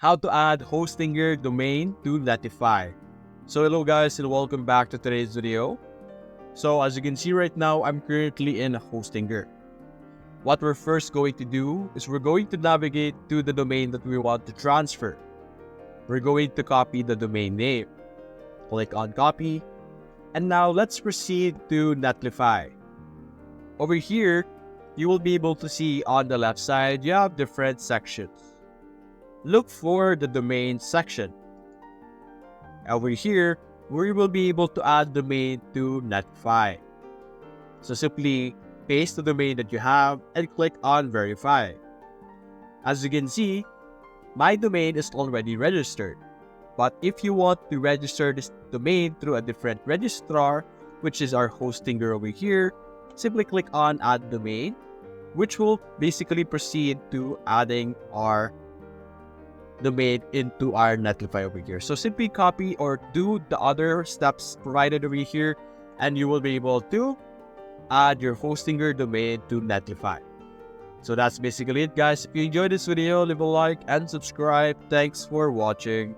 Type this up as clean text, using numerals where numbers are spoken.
how to add hosting your domain to Netlify. So hello guys and welcome back to today's video. So as you can see right now, I'm currently in Hostinger. What we're first going to do is we're going to navigate to the domain that we want to transfer. We're going to copy the domain name. Click on copy. And now let's proceed to Netlify. Over here, you will be able to see on the left side, you have different sections. Look for the domain section. Over here, we will be able to add domain to Netlify. So simply paste the domain that you have and click on verify. As you can see, my domain is already registered. But if you want to register this domain through a different registrar, which is our Hostinger over here, simply click on add domain, which will basically proceed to adding our domain into our Netlify over here. So simply copy or do the other steps provided over here and you will be able to add your Hostinger domain to Netlify. So that's basically it guys. If you enjoyed this video, leave a like and subscribe. Thanks for watching.